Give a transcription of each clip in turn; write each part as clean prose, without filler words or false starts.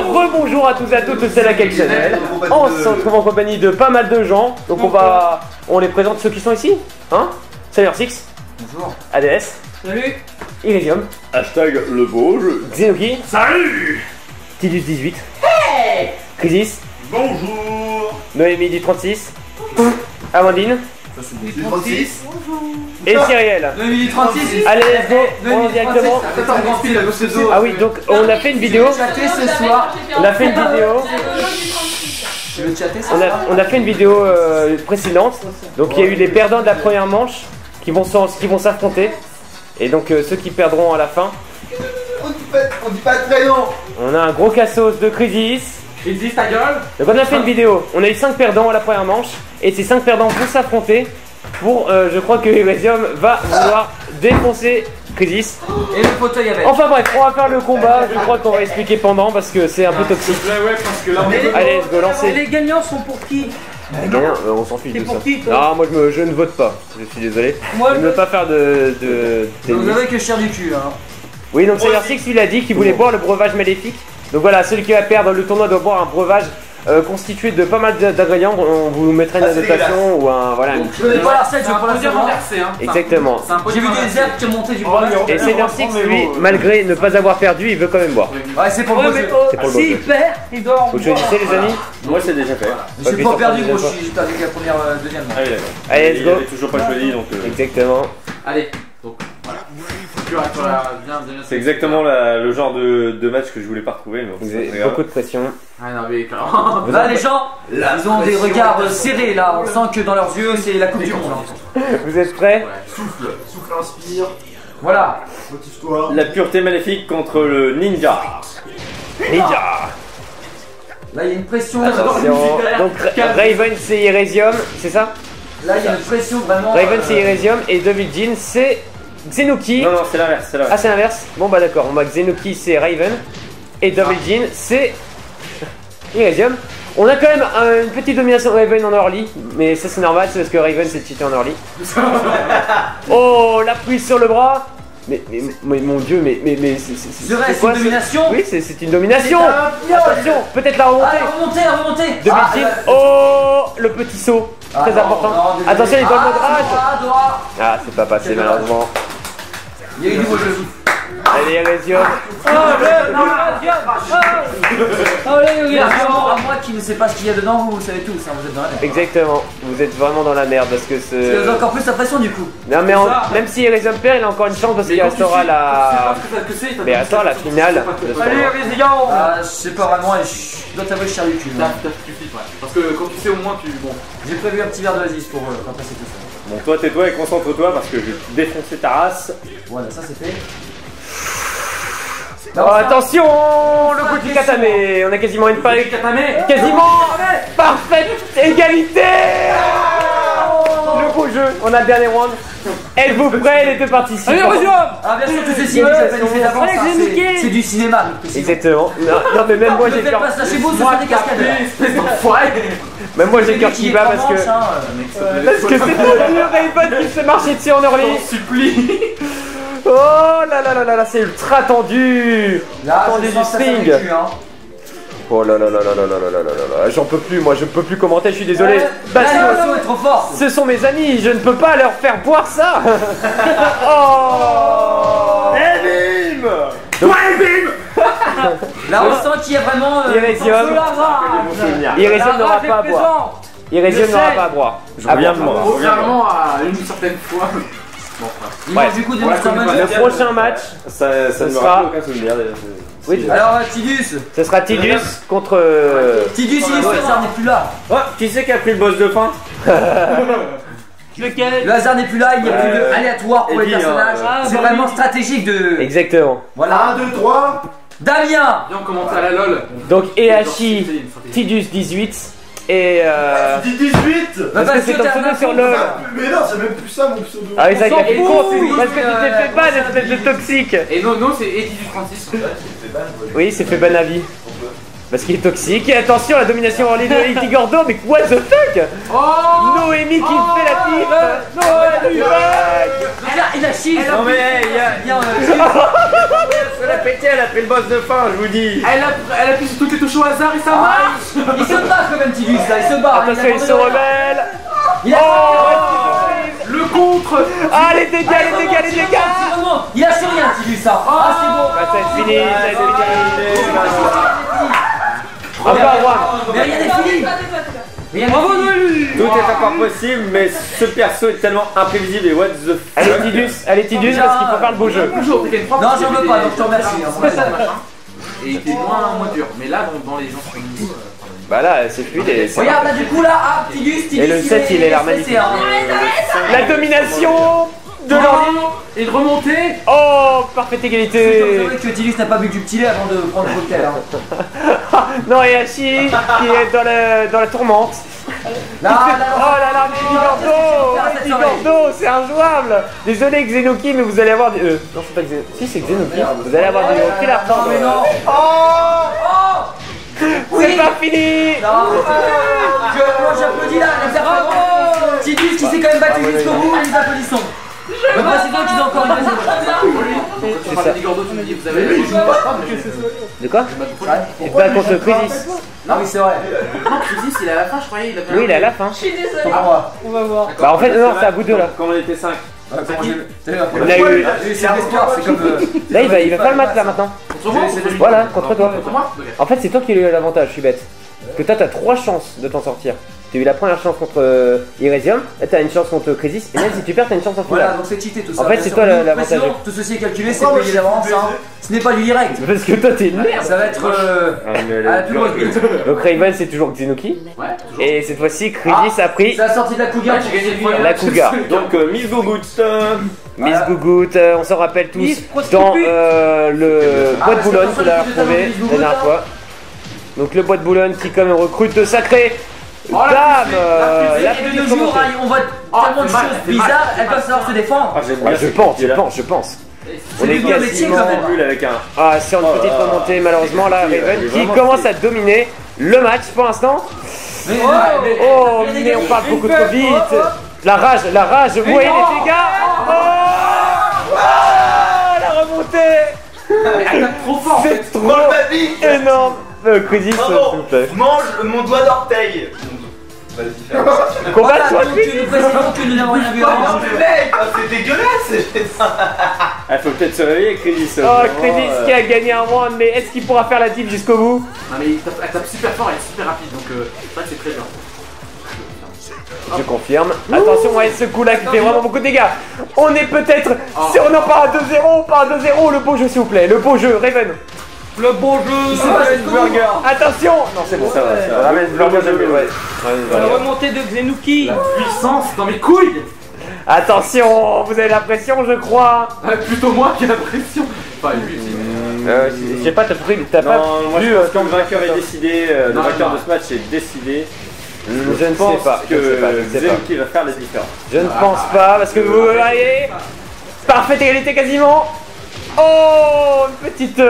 bien, rebonjour à tous et à toutes, c'est la Cake Channel. On se retrouve en compagnie de pas mal de gens. Donc on les présente ceux qui sont ici. Hein? Salut Six. Bonjour. ADS. Salut. Iridium. Hashtag le beau jeu. Xenoki. Salut. Tidus 18. Hey. Crisis. Bonjour. Noémie du 36. Amandine. Du 36. Et Cyriel. Noémie du 36. Allez, let's go. On va directement. Ah oui, donc on a fait une vidéo. Ce soir. On a fait une vidéo. Tu veux chatter ce On a fait une vidéo précédente. Donc il y a eu les perdants de la première manche qui vont s'affronter. Et donc ceux qui perdront à la fin. On dit pas de prénom. On a un gros cassos de Crisis. Crisis ta gueule. Donc on a fait une vidéo. On a eu 5 perdants à la première manche. Et ces 5 perdants vont s'affronter pour, je crois que Iridium va vouloir défoncer Crisis. Et le fauteuil avec. Enfin bref, on va faire le combat. Je crois qu'on va expliquer pendant parce que c'est un peu toxique. Ouais, parce que là Allez, let's go, lancer. Les gagnants sont pour qui? Les gagnants, on s'en fiche de ça. pour qui, toi? Non, moi je ne vote pas. Je suis désolé. Moi, Je ne veux pas faire de vous avez que cher du cul, hein. Oui, donc Sailor Six, lui, il a dit qu'il voulait boire le breuvage maléfique. Donc voilà, celui qui va perdre le tournoi doit boire un breuvage constitué de pas mal d'ingrédients. On vous mettra une annotation ou un. Voilà. Je veux pas la recette, je veux pas la recette. Exactement. J'ai vu des herbes qui ont monté du breuvage. Et Sailor Six, lui, malgré ne pas avoir perdu, il veut quand même boire. Ouais, c'est pour le jeu. C'est pour le beau S'il jeu. perd, il dort. Vous choisissez, les amis? moi c'est déjà fait. J'ai pas perdu, moi j'ai perdu la première, deuxième. Allez, d'accord. Allez, let's go. Il avait toujours pas choisi donc. Exactement. Allez, donc voilà. C'est exactement le genre de match que je voulais pas retrouver. Mais Vous avez beaucoup de pression. Ah non, mais clairement. Là, les gens, ils ont des regards serrés là. On sent que dans leurs yeux, c'est la coupe du monde. Vous êtes prêts? Souffle, inspire. Voilà. Motive-toi. La pureté maléfique contre le ninja. Ninja. Là, il y a une pression. Attention. Donc Raven, c'est Iresium, c'est ça? Là, il y a une pression vraiment. Raven, c'est Iresium et Devil Jin, c'est Xenoki. Non, c'est l'inverse, c'est l'inverse. Ah, c'est l'inverse? Bon, bah d'accord. Moi, Xenoki, c'est Raven. Et Devil Jin, c'est Iresium. On a quand même une petite domination Raven en early. Mais ça, c'est normal, c'est parce que Raven, c'est cheaté en early. Oh, la prise sur le bras. Mais mon dieu, C'est quoi, une domination? Oui, c'est une domination. Attention, peut-être la remontée. La remontée. Devil Jin. Oh, le petit saut. Très important. Attention, il est dans le mode rage. Ah, c'est pas passé malheureusement. Il y a eu du beau jeu. Allez, Iresium. À moi qui ne sais pas ce qu'il y a dedans, vous savez tous, hein, vous êtes dans la merde. Exactement, vous êtes vraiment dans la merde parce que C'est c'est. encore plus la pression du coup. Non, mais même si Iresium perd, il a encore une chance parce qu'il restera la. Mais attends, la finale. de ce tournoi. Je sais pas vraiment et je dois t'avouer, je suis du cul. Parce que quand tu sais au moins tu. Bon. J'ai prévu un petit verre d'oasis pour quand passer tout ça. Bon, toi tais-toi et concentre-toi parce que je vais défoncer ta race. Voilà, ça c'est fait. Oh, attention, le coup du katame. On a quasiment une paille. Quasiment parfaite égalité. Le beau jeu, on a le dernier round. Êtes-vous prêts les deux participants? Ah bien sûr, tout ceci, c'est du cinéma. Exactement. Non, mais même moi j'ai cœur. Pas ça chez vous, ça fait des cascades. Même moi j'ai cœur qui bat parce que. Parce que c'est trop dur, Raven qui se marcher dessus en early. Supplie. Oh là là là là là, c'est ultra tendu. Tendu du string. Oh là là là là là là là là là là, j'en peux plus, moi je peux plus commenter, je suis désolé. Parce que est trop fort. Ce sont mes amis, je ne peux pas leur faire boire ça. Oh. Et bim. Là on sent qu'il y a vraiment Iresium. Iresium n'aura pas à boire. Iresium n'aura pas à boire. Je reviens de moi. Contrairement à une certaine fois. Il manque du coup de le prochain match, ça ne me sera. rappelle aucun souvenir. Oui, alors Tidus. Ce sera Tidus contre. Tidus, le hasard n'est plus là. Oh, qui c'est qui a pris le boss de fin? Lequel? Le hasard n'est plus là, il n'y a plus de aléatoire pour les personnages. C'est vraiment stratégique de. Exactement. Voilà. 1, 2, 3. Damien. Viens on commence à la lol. Donc Ehachi, Tidus 18 et Tu dis 18. parce que c'est ton pseudo sur le. Mais non, c'est même plus ça mon pseudo. Ah oui, ça s'en fait fout. con, parce que tu t'es fait ban, espèce de toxique. Et non, c'est Eddie du 36. Oui, c'est fait ban à vie. Parce qu'il est toxique. Et attention, la domination en ligne de Iti Gordo, mais what the fuck? Oh Noémie qui fait la pipe. Noémie. Il a chiffre. Non mais il y a l'a pété, elle a pris le boss de fin, je vous dis. Elle appuie sur toutes les touches au hasard et ça marche. Il se bat quand même Tidus là, il se bat. Attention, il se rebelle. Il a Le contre. Ah, les dégâts, les dégâts, les dégâts. Il a sur rien Tidus ça. Ah c'est bon. Bah, ça c'est fini, ça c'est fini. Encore one. Mais rien n'est fini. Bravo Noël. Tout est encore possible, mais ce perso est tellement imprévisible et what the fuck. Allez Tidus, parce qu'il faut faire le beau jeu. Toujours, t'es une Non, j'en veux pas, donc je te remercie. Et il était moins dur. Mais là, dans les anciens niveaux. Bah là, c'est fluide et c'est... Regarde là du coup là, ah, Tidus, Et le 7, il est l'air magnifique. La domination de l'ordi. Et de remonter. Oh, parfaite C'est égalité. vrai que Tidus n'a pas bu du petit lait avant de prendre le cocktail. Non, et Hachi qui est dans la tourmente. Là, Oh là là, mais Igordo, c'est injouable. Désolé Xenoki, mais vous allez avoir des... non, c'est pas Xenoki. Si, c'est Xenoki. Vous allez avoir des thrillers. Non mais non. C'est pas fini. Moi j'applaudis là, la Tidus qui s'est quand même battu jusqu'au bout, nous applaudissons. Le président qui a encore une deuxième chance. Tu parles d'Igordo, tu me dis, vous avez la De quoi? Il bat contre Crisis. Ah oui c'est vrai. Non, Crisis, il est à la fin, je croyais. Il a Oui, il est à la fin. Je suis désolée. On va voir. Bah en fait, non, c'est à bout de là. Quand on était 5. On a eu... C'est l'espoir, c'est comme... Là, il va faire le match là maintenant. Contre moi. Voilà, contre toi. Contre moi. En fait, c'est toi qui as eu l'avantage, je suis bête. Parce que toi, t'as 3 chances de t'en sortir. T'as eu la première chance contre Iresium, là t'as une chance contre Crisis, et même si tu perds, t'as une chance en finale. Voilà, donc c'est cheaté tout ça. En fait, c'est toi l'avantage. Tout ceci est calculé, c'est payé d'avance, hein. Ce n'est pas du direct. Parce que toi, t'es une merde. Ça va être à la plus grosse bite. Donc Raven, c'est toujours Xenoki. Ouais, toujours. Et cette fois-ci, Crisis a pris C'est la sortie de la Cougar. Ouais, j'ai gagné le premier la Cougar. Donc Miss Gogout. Miss Gougout, on s'en rappelle tous dans le bois de Boulogne qu'on a retrouvé la dernière fois. Donc le bois de Boulogne qui comme recrute de sacré dame, la Et de nos jours, on voit tellement de choses bizarres, elles peuvent savoir se défendre. je pense. C'est du bon métier quand même. Avec un... Ah, sur une petite remontée, malheureusement, là, Raven qui commence à dominer le match pour l'instant. Oh, mais on parle beaucoup trop vite. La rage, vous voyez les dégâts. Oh, la remontée. Elle tape trop fort. C'est trop énorme. Crisis, s'il vous plaît. Mange mon doigt d'orteil. Combat-toi, Donc nous précisons que nous n'avons rien vu avant. Mec, c'est dégueulasse. Il faut peut-être se réveiller, Crisis. Oh, Crisis qui a gagné un round, mais est-ce qu'il pourra faire la div jusqu'au bout? Non, mais elle tape super fort, elle est super rapide, donc c'est vrai que c'est très dur. Je confirme. Attention, ouais, ce coup-là qui fait vraiment beaucoup de dégâts. On est peut-être... Si on en part à 2-0, pas à 2-0, le beau jeu, s'il vous plaît. Le beau jeu, Raven. Le bon jeu. Burger. Attention. Non, c'est bon, ça va. Ravensburger, j'aime bien, ouais. La remontée de Xenuki. La puissance dans mes couilles. Attention, vous avez la pression, je crois. Plutôt moi qui ai la pression. Enfin, lui aussi. Je sais pas, t'as pas Moi vu je pense que le vainqueur est décidé, le Non, vainqueur non. de ce match est décidé. Je ne sais pas. Que Xenoki va faire la différence. Je ne pense pas, parce que vous voyez. Parfaite égalité quasiment. Oh, une petite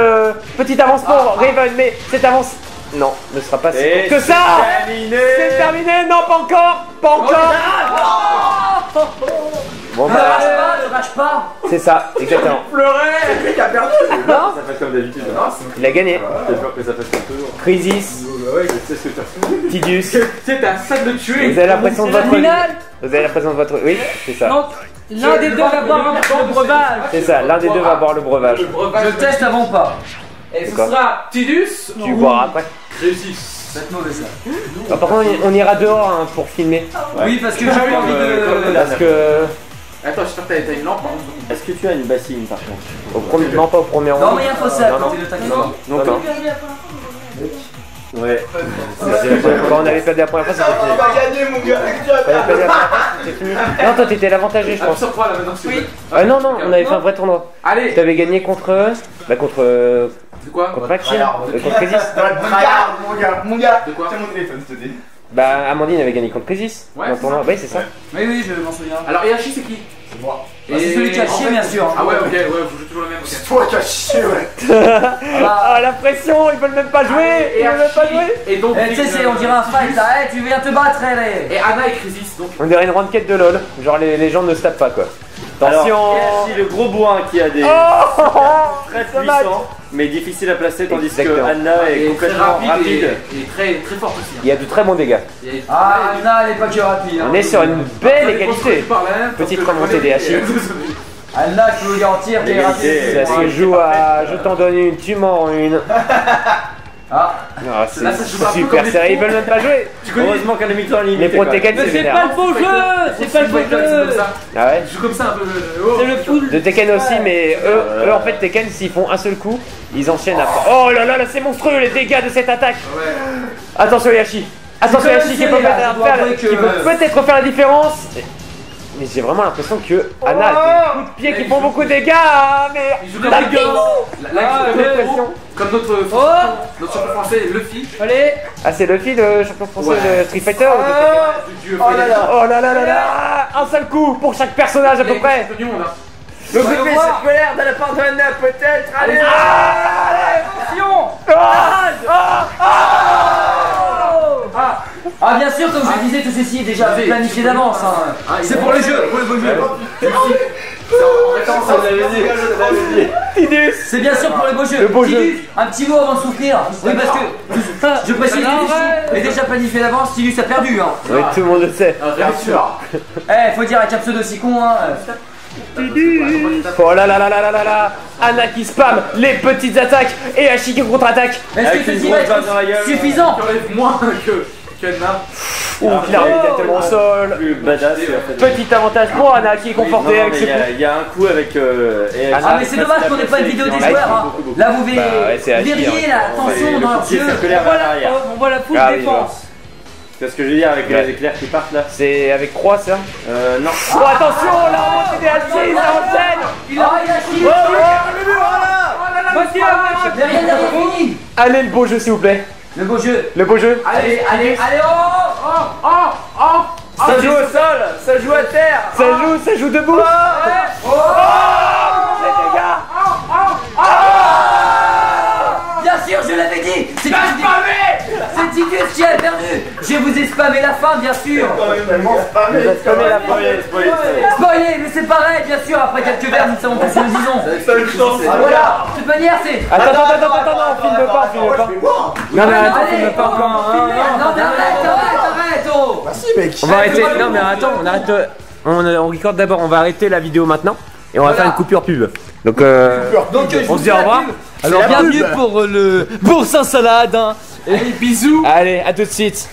avance pour Raven, mais cette avance, non, ne sera pas si courte que ça. C'est terminé, non, pas encore, pas encore. Bon Ne bah, rage pas. c'est ça, exactement. C'est lui qui a perdu. Non, Ça fait comme d'habitude. il a gagné. J'ai peur que ça fasse comme toujours. Crisis, Je sais ce que tu as fait. Tidus, C'est un sac de tuer. vous avez l'impression de votre... Finale. Vous avez l'impression de votre... Oui, c'est ça. Donc, l'un des deux va boire le breuvage. C'est ça, l'un des deux va boire le breuvage. Je teste avant ou pas. Et ce D'accord. sera Tidus. Tu boiras après. Réussi. C'est mauvais ça. Bah, par contre, on ira dehors hein, pour filmer. Oui, parce que j'ai pas envie de. Parce que... Attends, j'espère que t'as une lampe par contre. Est-ce que tu as une bassine par contre? Au premier... Non, pas au premier round. Non, mais il y a un fossé à Non, côté de ta non, non, non, non. Ouais. Quand on avait perdu la première fois, c'était fini. On va gagner, mon gars. Quand on avait perdu la première fois, c'était fini. Non, toi, t'étais l'avantagé, je Ah, pense. sur quoi là maintenant s'il vous plaît. Ah non, non, on avait fait un vrai tournoi. Allez. Tu avais gagné contre... Bah, contre... C'est quoi? Contre Maxime. Contre Crisis. Mon gars. De quoi? Tiens mon téléphone, s'il te plaît. Bah, Amandine avait gagné contre Crisis. Ouais, Dans le c'est tournoi. ça. Oui, c'est ça. Oui, oui, je m'en souviens. Alors Yashi c'est qui? C'est moi. Bah, c'est celui qui a chié, bien sûr. Ah ouais, ok, ouais, vous jouez toujours le même. C'est toi qui as chié, ouais. Ah, la pression, ils veulent même pas jouer. Ils veulent même pas jouer. Et donc. Eh, tu sais, on dirait un fight là. Eh, tu viens te battre, elle. Et Anna et Crisis donc. On dirait une ranked de LoL. Genre, les gens ne se tapent pas, quoi. Attention. Alors, le gros bourrin qui a des très puissants, mais difficile à placer, tandis que Exactement. Anna est complètement rapide. Et très forte aussi. Il y a de très bons dégâts. Ah, Anna, elle est pas que rapide. On est sur une belle égalité. Petite remontée des Hachi. Anna, je peux vous garantir qu'elle est rapide. Ça se joue à je t'en donne une, tu m'en rends une. Ah, Ah, c'est Là, ça se joue un peu super comme serré, les ils veulent même pas jouer. Heureusement qu'elle a mis le temps limité. Les Pro Tekken, Mais c'est c'est pas vénère. le beau jeu. C'est pas le beau jeu. Ah ouais. Je joue comme ça un peu. C'est le full. De Tekken aussi, mais eux en fait Tekken, s'ils font un seul coup, ils enchaînent après. Oh là là, là c'est monstrueux les dégâts de cette attaque. Attention Yashi. Attention Yashi qui peut peut-être faire la différence. Mais j'ai vraiment l'impression que Anna a des coups de pied qui font beaucoup de dégâts. Mais Il joue comme les gars. Là, il joue comme notre champion français, Luffy. Allez. ah c'est Luffy le champion français de Street Fighter ou de Tekken? Oh là là. Oh là là là là. Un seul coup pour chaque personnage à peu près. Le coup de pied circulaire de la part de Anna, peut-être. Allez. Ah, bien sûr, comme je disais, tout ceci est déjà planifié d'avance. Hein. C'est pour le jeu, pour le beau jeu. Tidus. C'est bien sûr pour le beau jeu. Le beau jeu. Tidus, un petit mot avant de souffrir. Oui, parce que je précise, Tidus est déjà planifié d'avance. Tidus a perdu. Hein. Oui, tout le monde le sait. Bien sûr. Eh, faut dire avec un pseudo si con. Hein. Oh là là là là là là là. Anna qui spam les petites attaques et Hachi qui contre-attaque. Est-ce que ceci va être suffisant? Qui enlève moins que Anna. Ouh, il arrive directement au sol. Plus badass. Petit avantage pour Anna qui est confortée avec ce coup. Il y a un coup avec. Ah, mais c'est dommage qu'on n'ait pas de vidéo des joueurs. Hein. Là, vous Bah ouais, c'est Hachi, verriez hein. la tension dans leur jeu. On voit la full Ah, oui, défense. C'est ce que je veux dire avec les éclairs qui partent là. C'est avec croix ça. Non. Oh attention, la remontée des Hachi, ça enchaîne. Il a chié. Voici la vache. Mais rien n'a fini. Allez le beau jeu s'il vous plaît. Le beau jeu. Le beau jeu. Allez, oh. Ça joue au sol, ça joue à terre. Ça joue debout. Bien sûr, je l'avais dit. C'est Tidus qui a perdu. Je vous ai spammé la fin, bien sûr. Spoilé, mais c'est pareil, bien sûr. Après quelques verres, nous savons que c'est le disons. Ah, voilà. De toute manière, c'est. Attends, on filme pas, Non mais attends, on filme pas encore. Non, mais arrête, oh. Bah si, mec. On va arrêter. Non mais attends, on arrête. On record d'abord, on va arrêter la vidéo maintenant et on va faire une coupure pub. Donc on se dit au revoir. Alors bienvenue pour le bourse en salade. Hein. Allez, bisous. Allez, à tout de suite.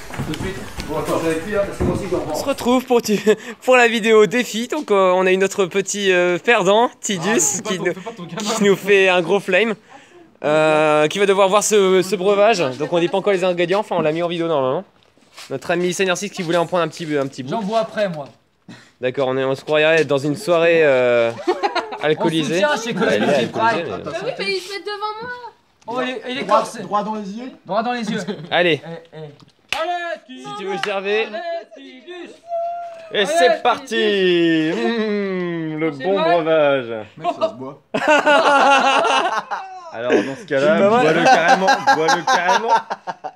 Bon, attends, j'avais pris, parce que moi aussi, je dois On se retrouve pour la vidéo défi. Donc on a eu notre petit perdant, Tidus, qui nous fait un gros flame. Qui va devoir voir ce breuvage. Donc on dit pas encore les ingrédients, enfin on l'a mis en vidéo normalement. Notre ami Seigneur 6 qui voulait en prendre un petit bout. J'en bois après moi. D'accord, on se croirait dans une soirée alcoolisée. On soutient chez Cosmic Elle est et Pride. alcoolisée, Bah oui, mais il se met devant moi. Oh, il est corsé. Droit dans les yeux. Droit dans les yeux. Allez, Allez, si tu veux gerber. Tidus. Et Allez, c'est parti. Le C'est bon vrai breuvage. Mec, ça se boit. Alors dans ce cas-là, bois-le carrément.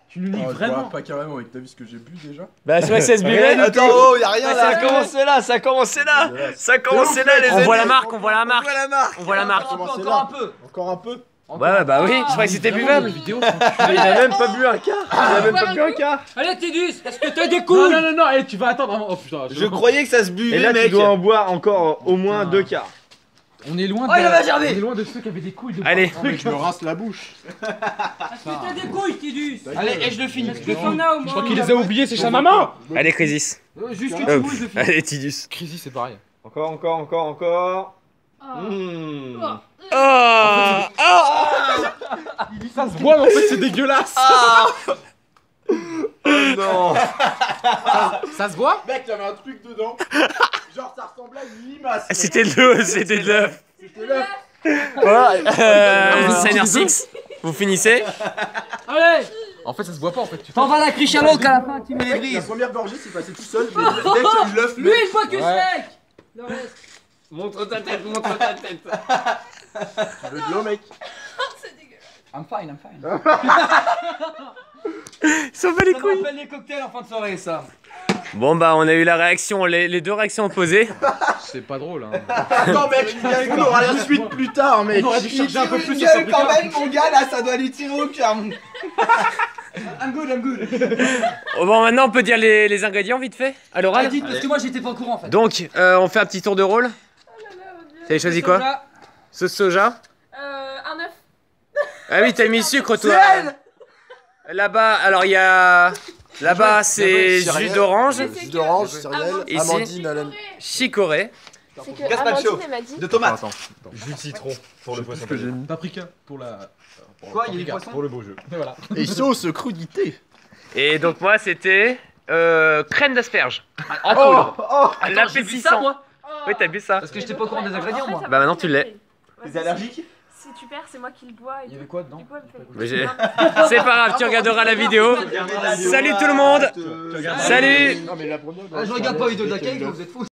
Tu nous niques vraiment. Pas carrément, avec t'as vu ce que j'ai bu déjà. Bah c'est vrai que ça se buvait. Attends, oh, y'a rien Ça a là. commencé là, ça a commencé là. Ça a commencé là les amis. On voit la marque. On voit la marque. Encore un peu. Encore un peu. Ouais bah oui, je croyais que c'était buvable. Il a même pas bu un quart. Allez Tidus, est-ce que t'as des couilles? Non, et tu vas attendre. Oh putain, Je croyais que ça se buvait, Et là tu mec. dois en boire encore au moins 2 quarts. on est loin Oh, il va gerber. on est loin de ceux qui avaient des couilles de Allez. Mec, je me rince la bouche. Est-ce que t'as des couilles Tidus? Allez, et je le finis. Je crois qu'il les a oubliés, c'est sa maman. Allez Crisis. Juste que tu bouges, je finis. Allez Tidus. Crisis, c'est pareil. Encore. Oh. Ça se voit, mais en fait, c'est dégueulasse. Non. Ça se voit? Mec, y'avait un truc dedans. Genre, ça ressemblait à une limace. C'était de l'eau, c'était de l'œuf. C'était l'œuf. Voilà, Seigneur 6, vous finissez. Allez. En fait, ça se voit pas en fait. T'en vas la criche à l'eau qu'à la fin, tu me les La brises. première gorgée, c'est passé tout seul. Mais dès qu'il y a eu l'œuf, Lui, il boit que sec. Le reste. Montre ta tête. tu veux de l'eau, mec. C'est dégueulasse. I'm fine. Ils sont pas les Ça me couilles. rappelle les cocktails en fin de soirée, ça. Bon bah on a eu la réaction, les deux réactions opposées. C'est pas drôle, hein. Attends, mec, on aura la suite plus tard, mec. On aurait dû charger un peu plus sur sur son quand bouquin. même, mon gars, là, ça doit lui tirer au cœur. I'm good. Oh, bon maintenant on peut dire les ingrédients vite fait à l'oral. Dites, parce que moi j'étais pas au courant en fait. Donc on fait un petit tour de rôle. T'avais choisi quoi? Sauce soja. Un œuf. Ah oui t'as mis sucre toi. Là-bas alors il y a... Là-bas c'est jus d'orange. Jus d'orange, céréales, Ici. amandine, Alan. Chicorée. C'est que Amandine elle m'a dit. De tomates. Jus de citron pour le poisson. Paprika pour la. Quoi, il y a du poisson? Pour le beau jeu. Et voilà. Et sauce crudité. Et donc moi c'était crème d'asperge. En poudre. J'ai vu ça moi. Oui t'as bu ça. Parce que j'étais pas au courant des ingrédients moi. Bah maintenant tu l'es. T'es allergique? C'est super, c'est moi qui le bois. Il y avait quoi dedans? Mais c'est pas grave, tu regarderas la vidéo. Salut tout le monde. Salut. Non, mais la première. Ah, je regarde pas la vidéo de la cake, vous êtes fous.